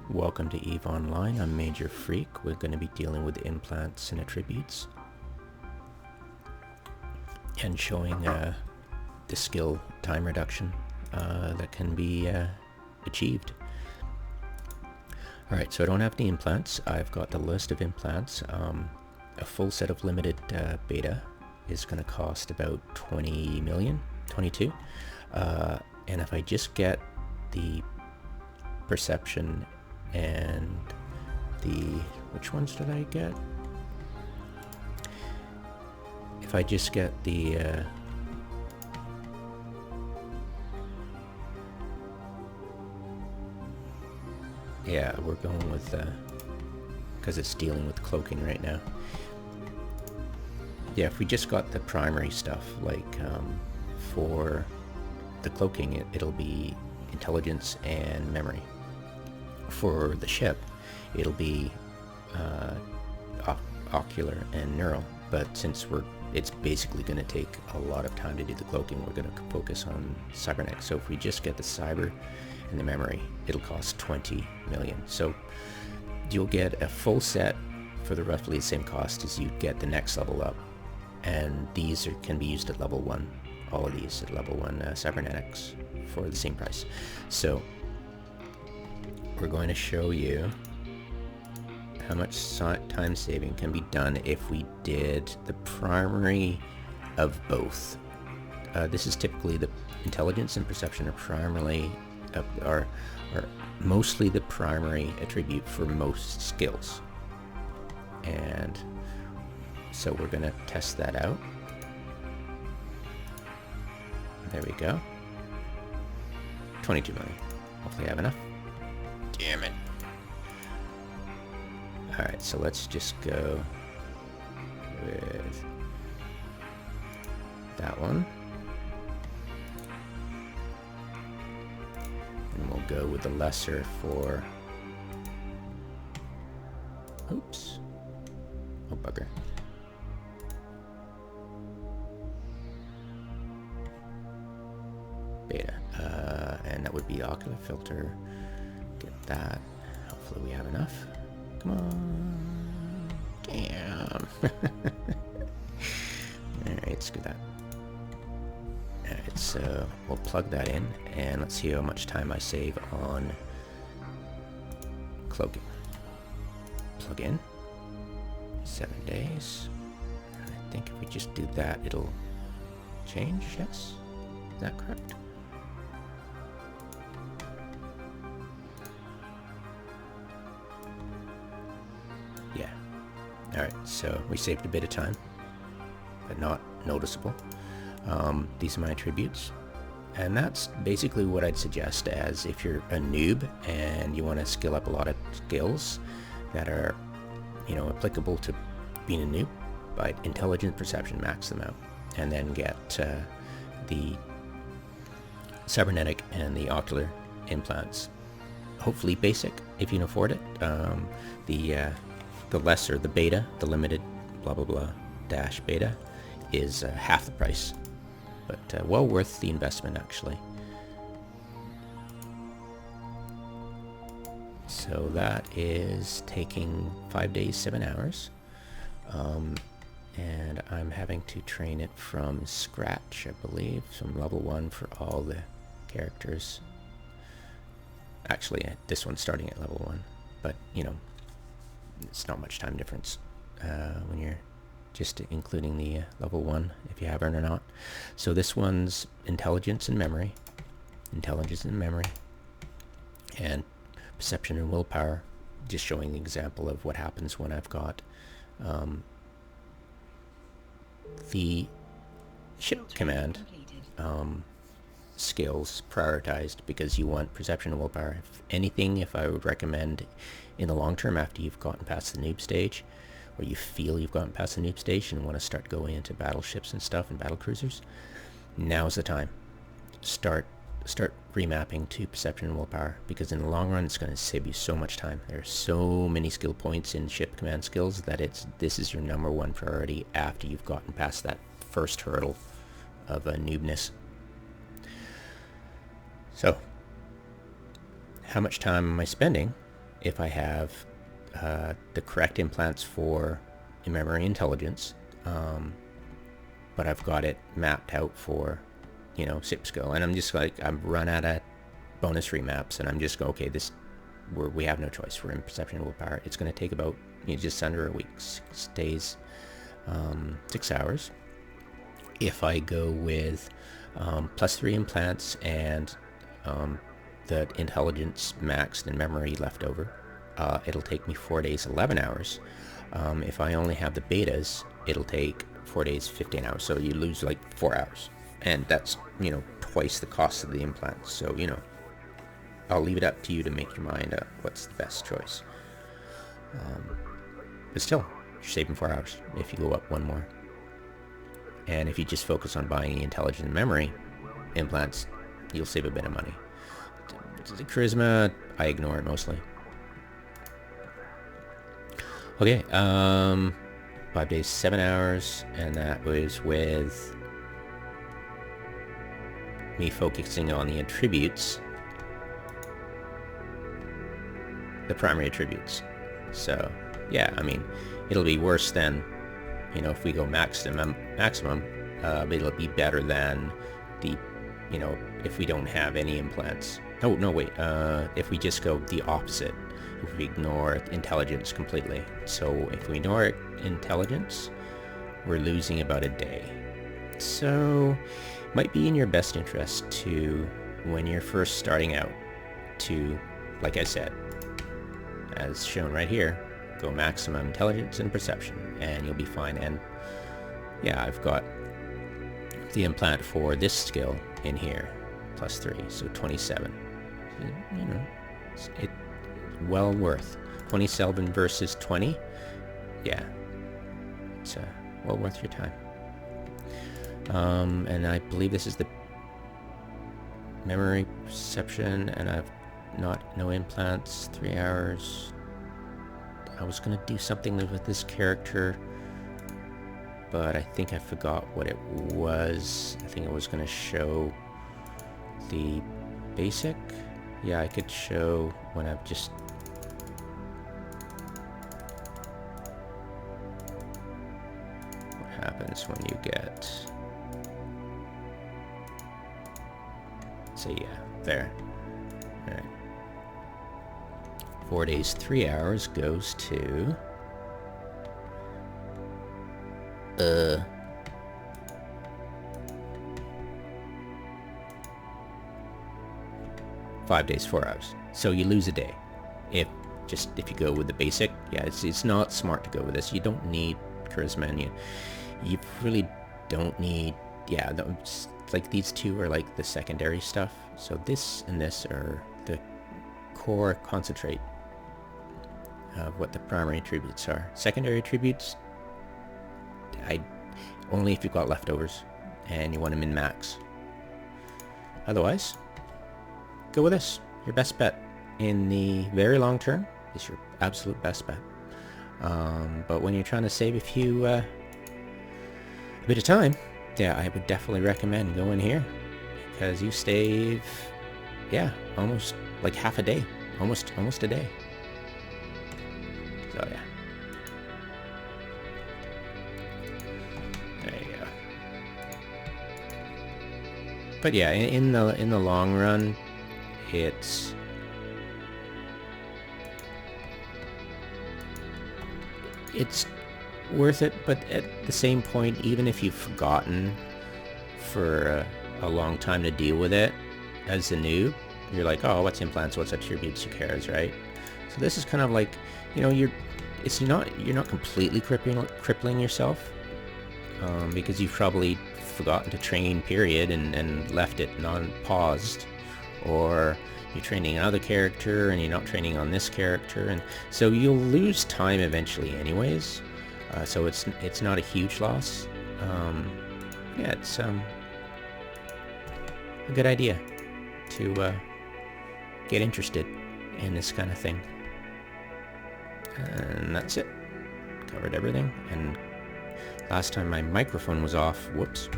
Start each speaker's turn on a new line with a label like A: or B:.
A: Welcome to EVE Online. I'm Major Freak. We're going to be dealing with implants and attributes and showing the skill time reduction that can be achieved. Alright, so I don't have the implants. I've got the list of implants. A full set of limited beta is going to cost about 20 million, 22. And if I just get the perception and the, which ones did I get? If I just get the yeah, we're going with because it's dealing with cloaking right now. Yeah, if we just got the primary stuff, like for the cloaking, it'll be intelligence and memory. For the ship, it'll be ocular and neural, but since it's basically going to take a lot of time to do the cloaking, we're going to focus on cybernetics. So if we just get the cyber and the memory, it'll cost 20 million. So you'll get a full set for the roughly the same cost as you'd get the next level up, and these can be used at level 1. All of these at level 1 cybernetics for the same price. So we're going to show you how much time saving can be done if we did the primary of both. This is typically the intelligence and perception are primarily are mostly the primary attribute for most skills, and so we're going to test that out. There we go. 22 million. Hopefully I have enough. Damn it. Alright, so let's just go with that one. And we'll go with the lesser for... Oops. Oh, bugger. Beta. And that would be ocular filter. Get that. Hopefully we have enough. Come on. Damn. Alright, let's do that. Alright, so we'll plug that in and let's see how much time I save on cloaking. Plug in. 7 days. I think if we just do that, it'll change, yes? Is that correct? Yeah. Alright, so we saved a bit of time, but not noticeable. These are my attributes. And that's basically what I'd suggest as if you're a noob and you want to skill up a lot of skills that are, you know, applicable to being a noob. By intelligent perception, max them out. And then get the cybernetic and the ocular implants. Hopefully basic, if you can afford it. The lesser, the beta, the limited blah blah blah dash beta is half the price, but well worth the investment actually. So that is taking 5 days, 7 hours, and I'm having to train it from scratch, I believe, from level 1 for all the characters. Actually, this one's starting at level 1, but you know, it's not much time difference when you're just including the level 1, if you have it or not. So this one's intelligence and memory, and perception and willpower, just showing the example of what happens when I've got the ship command skills prioritized, because you want perception and willpower. If I would recommend in the long term, after you've gotten past the noob stage, or you feel you've gotten past the noob stage and want to start going into battleships and stuff and battle cruisers, now's the time. Start remapping to perception and willpower, because in the long run it's going to save you so much time. There are so many skill points in ship command skills that this is your number 1 priority after you've gotten past that first hurdle of noobness. So how much time am I spending? if I have the correct implants for memory intelligence, but I've got it mapped out for, you know, SIP skill, and I'm just like, I've run out of bonus remaps, and I'm just go, okay, we have no choice. We're in perception and willpower. It's going to take about, you know, just under a week, 6 days, 6 hours. If I go with +3 implants and the intelligence maxed and memory left over, it'll take me 4 days, 11 hours. If I only have the betas, it'll take 4 days, 15 hours. So you lose like 4 hours, and that's, you know, twice the cost of the implant. So, you know, I'll leave it up to you to make your mind up what's the best choice. But still, you're saving 4 hours if you go up one more. And if you just focus on buying the intelligent memory implants, you'll save a bit of money. The charisma, I ignore it mostly. Okay, 5 days, 7 hours, and that was with me focusing on the attributes, the primary attributes. So, yeah, I mean, it'll be worse than, you know, if we go maximum, but it'll be better than the, you know, if we don't have any implants. Oh, no, wait, if we just go the opposite, if we ignore intelligence completely. So if we ignore intelligence, we're losing about a day. So it might be in your best interest to, when you're first starting out, to, like I said, as shown right here, go maximum intelligence and perception, and you'll be fine. And yeah, I've got the implant for this skill in here, +3, so 27. You know, it's well worth. 27 versus 20, yeah, it's well worth your time. And I believe this is the memory perception, and I've no implants, 3 hours. I was gonna do something with this character, but I think I forgot what it was. I think I was gonna show the basic. Yeah, I could show when I've just... what happens when you get... so yeah, there. Alright. 4 days, 3 hours goes to... 5 days, 4 hours. So you lose a day. If you go with the basic, yeah, it's not smart to go with this. You don't need charisma, and you really don't need, yeah, like these two are like the secondary stuff. So this and this are the core concentrate of what the primary attributes are. Secondary attributes, only if you've got leftovers and you want them in max. Otherwise, go with this. Your best bet in the very long term is your absolute best bet. But when you're trying to save a bit of time, yeah, I would definitely recommend going here, because you save, yeah, almost like half a day, almost a day. So yeah. There you go. But yeah, in the long run, it's worth it. But at the same point, even if you've forgotten for a long time to deal with it as a noob, you're like, oh, what's implants, what's attributes, who cares, right? So this is kind of like, you know, you're not completely crippling yourself, because you've probably forgotten to train, period, and left it non-paused, or you're training another character and you're not training on this character, and so you'll lose time eventually anyways. So it's not a huge loss. Yeah, it's a good idea to get interested in this kind of thing. And that's it. Covered everything. And last time my microphone was off. Whoops.